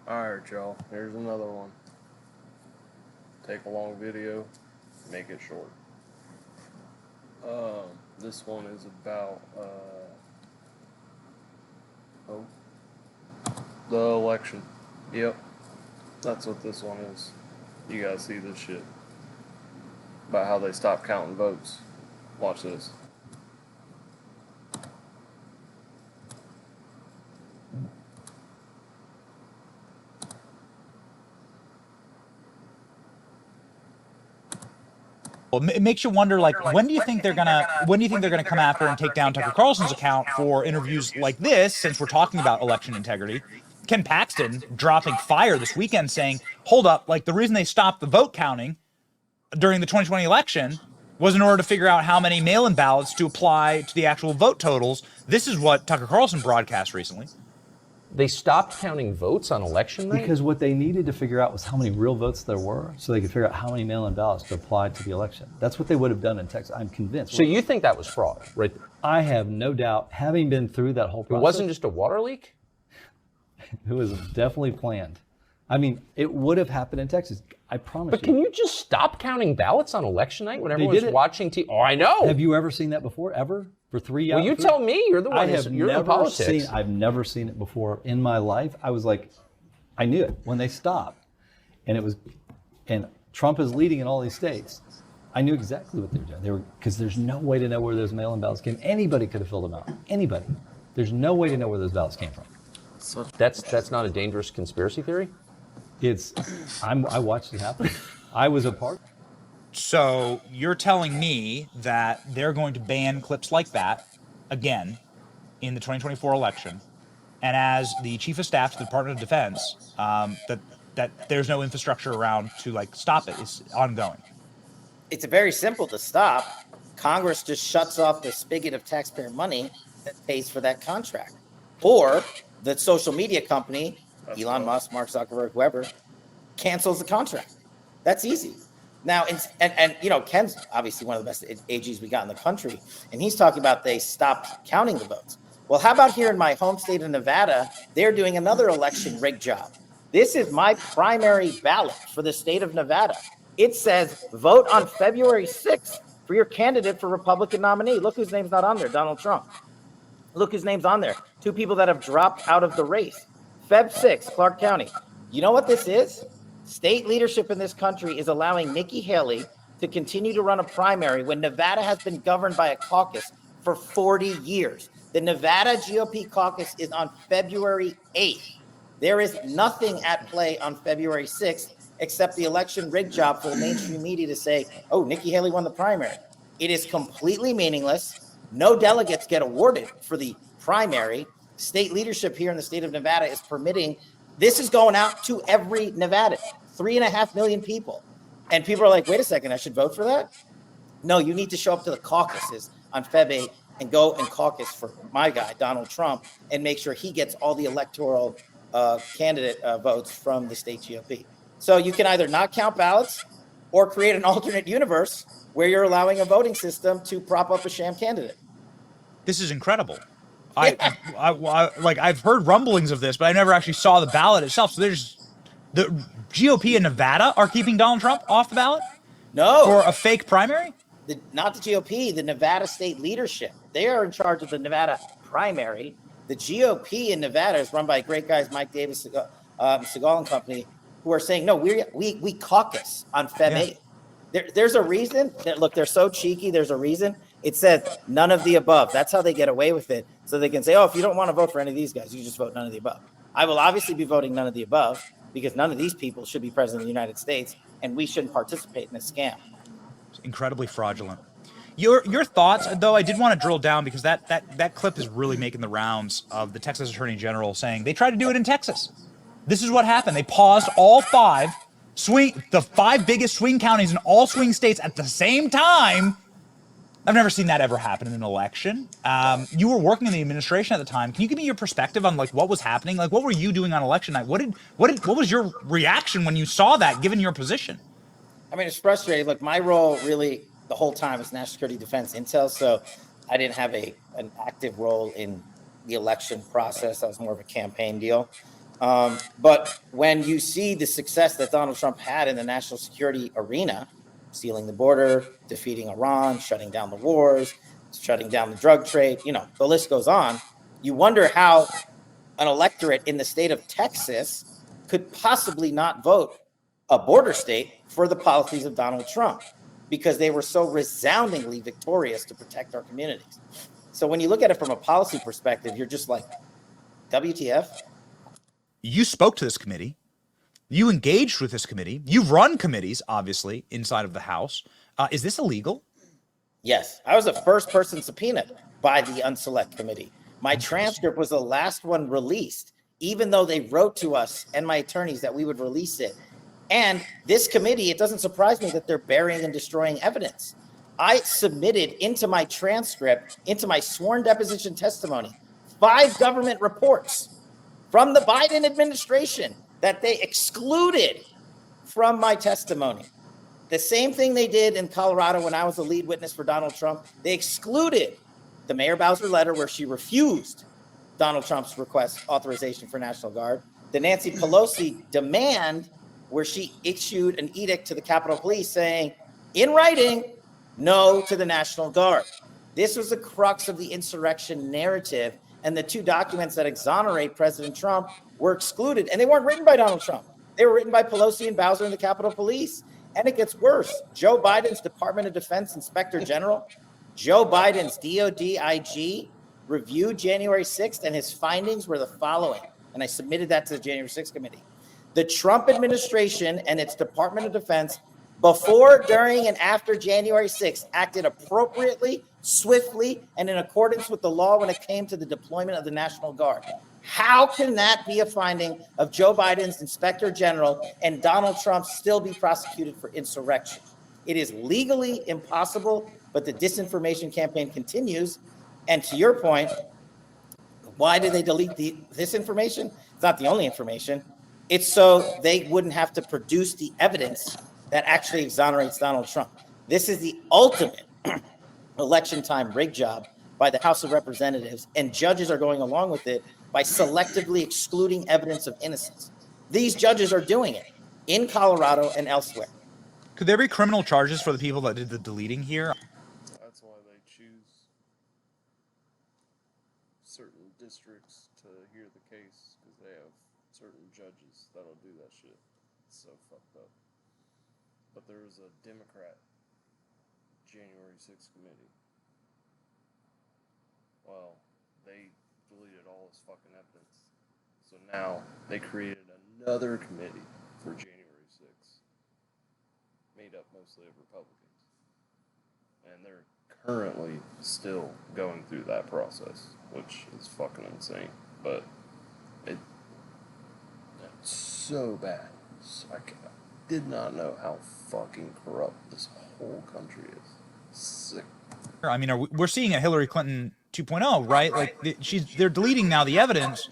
Alright, y'all. Here's another one. Take a long video, make it short. This one is about oh, the election. Yep, that's what this one is. You guys see this shit about how they stopped counting votes. Watch this. Well, it makes you wonder, like, when do you think they're gonna come after and take down Tucker Carlson's account for interviews like this? Since we're talking about election integrity, Ken Paxton dropping fire this weekend saying, "Hold up, like the reason they stopped the vote counting during the 2020 election was in order to figure out how many mail-in ballots to apply to the actual vote totals." This is what Tucker Carlson broadcast recently. They stopped counting votes on election night? Because what they needed to figure out was how many real votes there were, so they could figure out how many mail-in ballots to apply to the election. That's what they would have done in Texas, I'm convinced. So you think that was fraud, right? I have no doubt, having been through that whole process. It wasn't just a water leak? It was definitely planned. I mean, it would have happened in Texas, I promise you. But can you just stop counting ballots on election night when everyone's watching TV? Oh, I know. Have you ever seen that before, ever? For 3 years? Well, you tell me. You're the one who's in politics. I've never seen it before in my life. I was like, I knew it when they stopped. And Trump is leading in all these states. I knew exactly what they were doing. Because there's no way to know where those mail-in ballots came. Anybody could have filled them out. Anybody. There's no way to know where those ballots came from. So that's not a dangerous conspiracy theory? I watched it happen. I was a part. So you're telling me that they're going to ban clips like that again in the 2024 election, and as the chief of staff to the Department of Defense, that there's no infrastructure around to like stop it. It's ongoing. It's very simple to stop. Congress just shuts off the spigot of taxpayer money that pays for that contract, or the social media company, Elon Musk, Mark Zuckerberg, whoever, cancels the contract. That's easy. Now, and you know, Ken's obviously one of the best AGs we got in the country, and he's talking about they stopped counting the votes. Well, how about here in my home state of Nevada, they're doing another election rig job. This is my primary ballot for the state of Nevada. It says vote on February 6th for your candidate for Republican nominee. Look whose name's not on there, Donald Trump. Look whose name's on there. 2 people that have dropped out of the race. Feb 6th, Clark County. You know what this is? State leadership in this country is allowing Nikki Haley to continue to run a primary when Nevada has been governed by a caucus for 40 years. The Nevada GOP caucus is on February 8th. There is nothing at play on February 6th except the election rig job for the mainstream media to say, oh, Nikki Haley won the primary. It is completely meaningless. No delegates get awarded for the primary. State leadership here in the state of Nevada is permitting. This is going out to every Nevada, 3.5 million people. And people are like, wait a second, I should vote for that? No, you need to show up to the caucuses on Feb 8 and go and caucus for my guy, Donald Trump, and make sure he gets all the electoral candidate votes from the state GOP. So you can either not count ballots or create an alternate universe where you're allowing a voting system to prop up a sham candidate. This is incredible. I've heard rumblings of this, but I never actually saw the ballot itself. So there's the GOP in Nevada are keeping Donald Trump off the ballot? No. For a fake primary? Not the GOP, the Nevada state leadership. They are in charge of the Nevada primary. The GOP in Nevada is run by great guys, Mike Davis, Segal and company, who are saying, no, we caucus on Feb 8. There's a reason. Look, they're so cheeky. There's a reason. It says none of the above. That's how they get away with it. So they can say, oh, if you don't want to vote for any of these guys, you just vote none of the above. I will obviously be voting none of the above because none of these people should be president of the United States, and we shouldn't participate in this scam. It's incredibly fraudulent. Your thoughts, though, I did want to drill down because that clip is really making the rounds of the Texas Attorney General saying they tried to do it in Texas. This is what happened. They paused all the 5 biggest swing counties in all swing states at the same time. I've never seen that ever happen in an election. You were working in the administration at the time. Can you give me your perspective on like what was happening? Like what were you doing on election night? What was your reaction when you saw that, given your position? I mean, it's frustrating. Look, my role really the whole time was national security defense intel, so I didn't have an active role in the election process. That was more of a campaign deal. But when you see the success that Donald Trump had in the national security arena, sealing the border, defeating Iran, shutting down the wars, shutting down the drug trade, the list goes on, you wonder how an electorate in the state of Texas could possibly not vote, a border state, for the policies of Donald Trump, because they were so resoundingly victorious to protect our communities. So when you look at it from a policy perspective, you're just like, WTF? You spoke to this committee. You engaged with this committee. You've run committees, obviously, inside of the House. Is this illegal? Yes. I was the first person subpoenaed by the Unselect Committee. My transcript was the last one released, even though they wrote to us and my attorneys that we would release it. And this committee, it doesn't surprise me that they're burying and destroying evidence. I submitted into my transcript, into my sworn deposition testimony, 5 government reports from the Biden administration that they excluded from my testimony. The same thing they did in Colorado when I was the lead witness for Donald Trump. They excluded the Mayor Bowser letter where she refused Donald Trump's request authorization for National Guard, the Nancy Pelosi demand where she issued an edict to the Capitol Police saying, in writing, no to the National Guard. This was the crux of the insurrection narrative, and the 2 documents that exonerate President Trump were excluded, and they weren't written by Donald Trump. They were written by Pelosi and Bowser and the Capitol Police. And it gets worse. Joe Biden's Department of Defense Inspector General, Joe Biden's DOD IG, reviewed January 6th, and his findings were the following. And I submitted that to the January 6th committee. The Trump administration and its Department of Defense, before, during, and after January 6th, acted appropriately, swiftly, and in accordance with the law when it came to the deployment of the National Guard. How can that be a finding of Joe Biden's Inspector General and Donald Trump still be prosecuted for insurrection? It is legally impossible, but the disinformation campaign continues. And to your point, why did they delete this information? It's not the only information. It's so they wouldn't have to produce the evidence that actually exonerates Donald Trump. This is the ultimate election time rig job by the House of Representatives, and judges are going along with it by selectively excluding evidence of innocence. These judges are doing it in Colorado and elsewhere. Could there be criminal charges for the people that did the deleting here? That's why they choose certain districts to hear the case, because they have certain judges that'll do that shit. It's so fucked up. But there was a Democrat January 6th committee. Well, they deleted all his fucking evidence. So now they created another committee for January 6th, made up mostly of Republicans. And they're currently still going through that process, which is fucking insane. But it's so bad. I did not know how fucking corrupt this whole country is. Sick. I mean, we're seeing a Hillary Clinton 2.0, right? Like they're deleting now the evidence,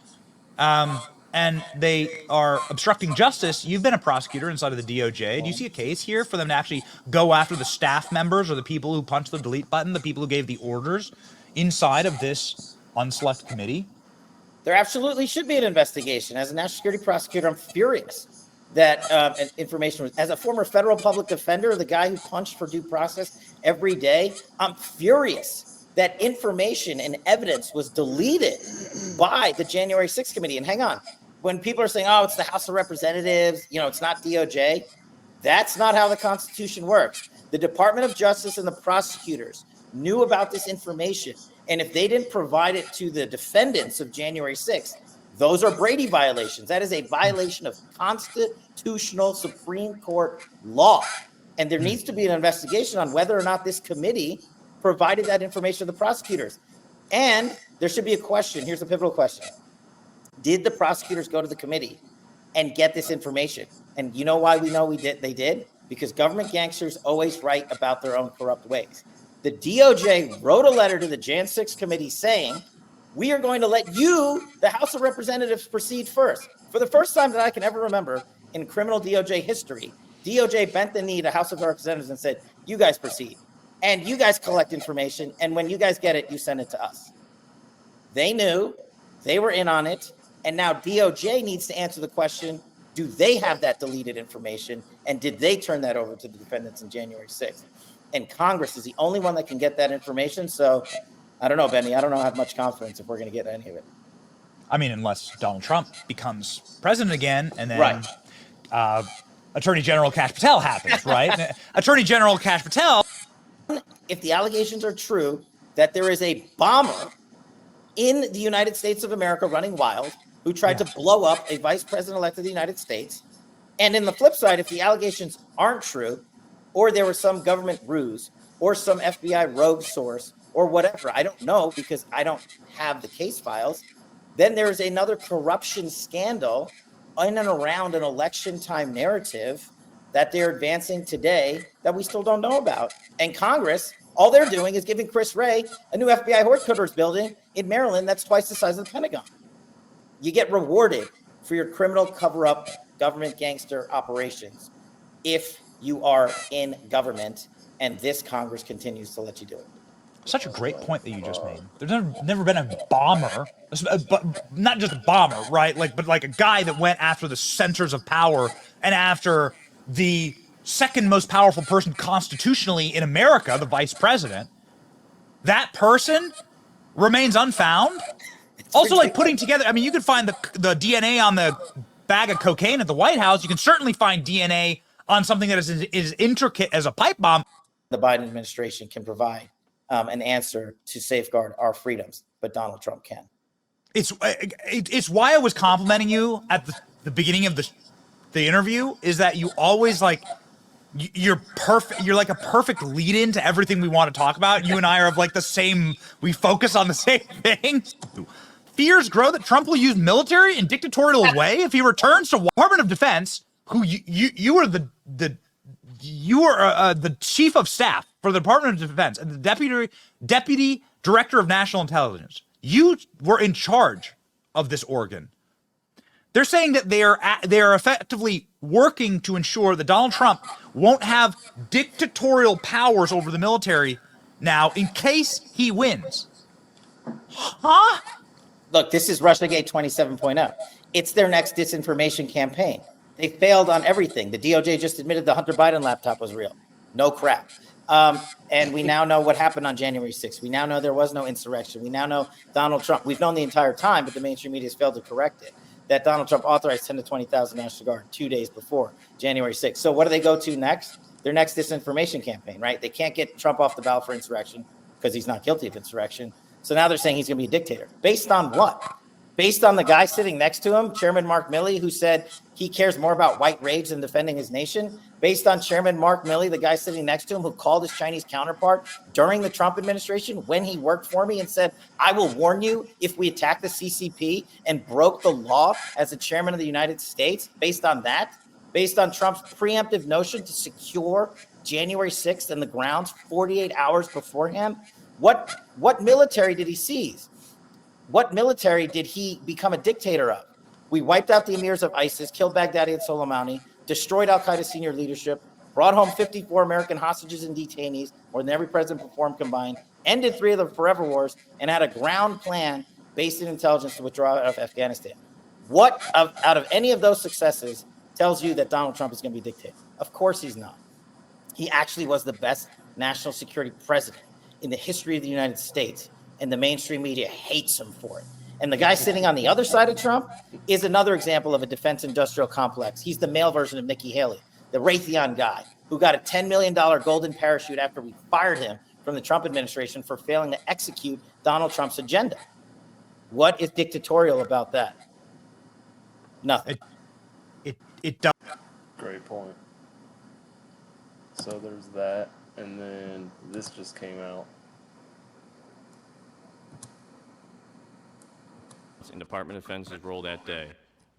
and they are obstructing justice. You've been a prosecutor inside of the DOJ. Do you see a case here for them to actually go after the staff members or the people who punched the delete button, the people who gave the orders inside of this unselect committee? There absolutely should be an investigation. As a national security prosecutor, I'm furious that information was, as a former federal public defender, the guy who punched for due process every day, I'm furious that information and evidence was deleted by the January 6th committee. And hang on, when people are saying, oh, it's the House of Representatives, it's not DOJ, that's not how the Constitution works. The Department of Justice and the prosecutors knew about this information. And if they didn't provide it to the defendants of January 6th, those are Brady violations. That is a violation of constitutional Supreme Court law. And there needs to be an investigation on whether or not this committee provided that information to the prosecutors. And there should be a question. Here's the pivotal question. Did the prosecutors go to the committee and get this information? And you know why we know they did? Because government gangsters always write about their own corrupt ways. The DOJ wrote a letter to the Jan 6 committee saying, we are going to let you, the House of Representatives, proceed first. For the first time that I can ever remember in criminal DOJ history, DOJ bent the knee to House of Representatives and said, you guys proceed. And you guys collect information. And when you guys get it, you send it to us. They knew. They were in on it. And now DOJ needs to answer the question, do they have that deleted information? And did they turn that over to the defendants in January 6th? And Congress is the only one that can get that information. So I don't know, Benny. I don't know how much confidence if we're going to get any of it. I mean, unless Donald Trump becomes president again, and then Attorney General Kash Patel happens, right? Attorney General Kash Patel. If the allegations are true that there is a bomber in the United States of America running wild who tried to blow up a vice president-elect of the United States, and in the flip side, if the allegations aren't true, or there was some government ruse, or some FBI rogue source, or whatever, I don't know because I don't have the case files, then there is another corruption scandal in and around an election time narrative that they're advancing today that we still don't know about. And Congress, all they're doing is giving Chris Wray a new FBI headquarters building in Maryland that's twice the size of the Pentagon. You get rewarded for your criminal cover-up government gangster operations if you are in government, and this Congress continues to let you do it. Such a great point that you just made. There's never been a bomber, but not just a bomber, right? But a guy that went after the centers of power and after the second most powerful person constitutionally in America, the vice president. That person remains unfound. Also, putting together, I mean, you could find the DNA on the bag of cocaine at the White House. You can certainly find DNA on something that is intricate as a pipe bomb. The Biden administration can provide an answer to safeguard our freedoms, but Donald Trump can. It's why I was complimenting you at the beginning of the interview, is that you always you're perfect. You're like a perfect lead-in to everything we want to talk about. You and I are of the same. We focus on the same thing. Fears grow that Trump will use military in dictatorial way if he returns to Department of Defense, who you are the chief of staff for the Department of Defense and the deputy director of national intelligence. You were in charge of this organ. They're saying that they are effectively working to ensure that Donald Trump won't have dictatorial powers over the military now in case he wins. Huh? Look, this is Russiagate 27.0. It's their next disinformation campaign. They failed on everything. The DOJ just admitted the Hunter Biden laptop was real. No crap. And we now know what happened on January 6th. We now know there was no insurrection. We now know Donald Trump. We've known the entire time, but the mainstream media has failed to correct it, that Donald Trump authorized 10 to 20,000 National Guard 2 days before January 6th. So what do they go to next? Their next disinformation campaign, right? They can't get Trump off the ballot for insurrection because he's not guilty of insurrection. So now they're saying he's going to be a dictator. Based on what? Based on the guy sitting next to him, Chairman Mark Milley, who said he cares more about white rage than defending his nation. Based on Chairman Mark Milley, the guy sitting next to him, who called his Chinese counterpart during the Trump administration when he worked for me and said, I will warn you if we attack the CCP, and broke the law as the chairman of the United States. Based on that, based on Trump's preemptive notion to secure January 6th and the grounds 48 hours beforehand, what military did he seize? What military did he become a dictator of? We wiped out the emirs of ISIS, killed Baghdadi and Soleimani, destroyed al-Qaeda senior leadership, brought home 54 American hostages and detainees, more than every president performed combined, ended 3 of the forever wars, and had a ground plan based in intelligence to withdraw out of Afghanistan. What out of any of those successes tells you that Donald Trump is going to be a dictator? Of course he's not. He actually was the best national security president in the history of the United States, and the mainstream media hates him for it. And the guy sitting on the other side of Trump is another example of a defense industrial complex. He's the male version of Nikki Haley, the Raytheon guy who got a $10 million golden parachute after we fired him from the Trump administration for failing to execute Donald Trump's agenda. What is dictatorial about that? Nothing. It does. Great point. So there's that, and then this just came out. In Department of Defense's role that day,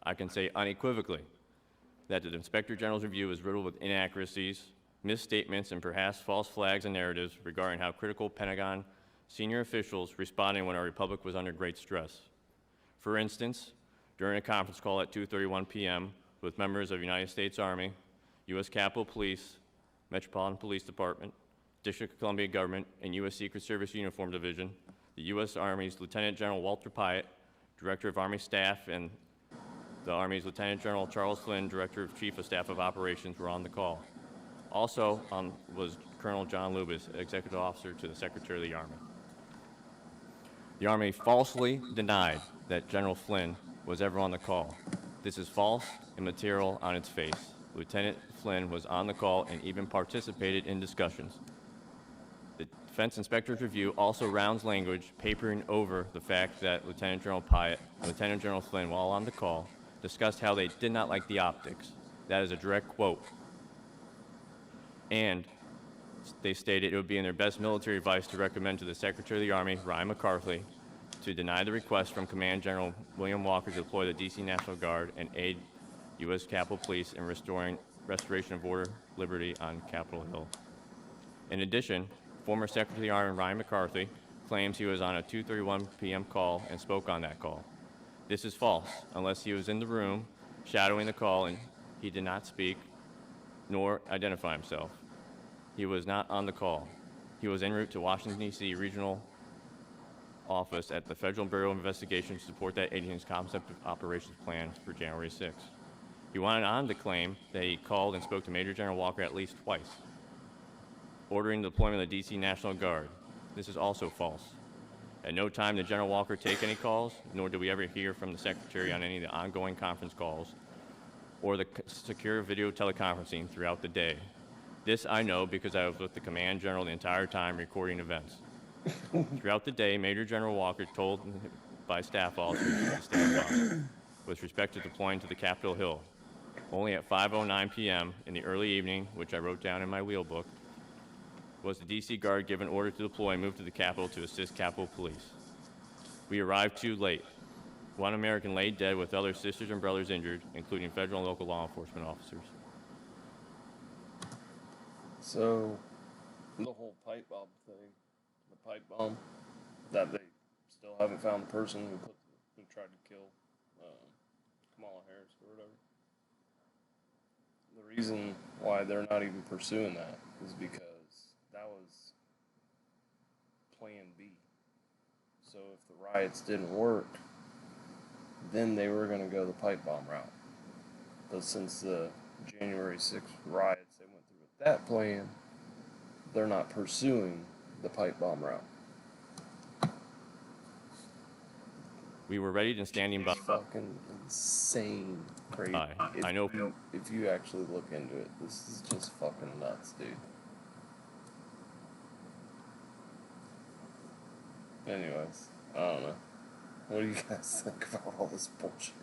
I can say unequivocally that the Inspector General's review is riddled with inaccuracies, misstatements, and perhaps false flags and narratives regarding how critical Pentagon senior officials responded when our republic was under great stress. For instance, during a conference call at 2:31 p.m. with members of United States Army, U.S. Capitol Police, Metropolitan Police Department, District of Columbia Government, and U.S. Secret Service Uniform Division, the U.S. Army's Lieutenant General Walter Pyatt Director of Army Staff, and the Army's Lieutenant General Charles Flynn, Director of Chief of Staff of Operations, were on the call. Also was Colonel John Lubis, Executive Officer to the Secretary of the Army. The Army falsely denied that General Flynn was ever on the call. This is false and material on its face. Lieutenant Flynn was on the call and even participated in discussions. The Defense Inspector's review also rounds language, papering over the fact that Lieutenant General Pyatt and Lieutenant General Flynn, while on the call, discussed how they did not like the optics. That is a direct quote. And they stated it would be in their best military advice to recommend to the Secretary of the Army, Ryan McCarthy, to deny the request from Command General William Walker to deploy the D.C. National Guard and aid U.S. Capitol Police in restoration of order, liberty on Capitol Hill. In addition, former Secretary of the Army Ryan McCarthy claims he was on a 2:31 p.m. call and spoke on that call. This is false, unless he was in the room shadowing the call and he did not speak nor identify himself. He was not on the call. He was en route to Washington, D.C. Regional Office at the Federal Bureau of Investigation to support that agency's concept of operations plan for January 6th. He went on to claim that he called and spoke to Major General Walker at least twice, ordering the deployment of the D.C. National Guard. This is also false. At no time did General Walker take any calls, nor did we ever hear from the Secretary on any of the ongoing conference calls or the secure video teleconferencing throughout the day. This I know because I was with the Command General the entire time recording events. Throughout the day, Major General Walker told by staff officers to stand by with respect to deploying to the Capitol Hill. Only at 5:09 p.m. in the early evening, which I wrote down in my wheel book, was the D.C. Guard given order to deploy and move to the Capitol to assist Capitol Police. We arrived too late. One American lay dead with other sisters and brothers injured, including federal and local law enforcement officers. So, the whole pipe bomb thing, the pipe bomb, that they still haven't found the person who tried to kill Kamala Harris or whatever. The reason why they're not even pursuing that is because that was Plan B. So if the riots didn't work, then they were going to go the pipe bomb route. But since the January 6th riots, they went through with that plan, they're not pursuing the pipe bomb route. We were ready and standing by. Fucking insane, crazy. I know. If you actually look into it, this is just fucking nuts, dude. Anyways, I don't know. What do you guys think about all this bullshit?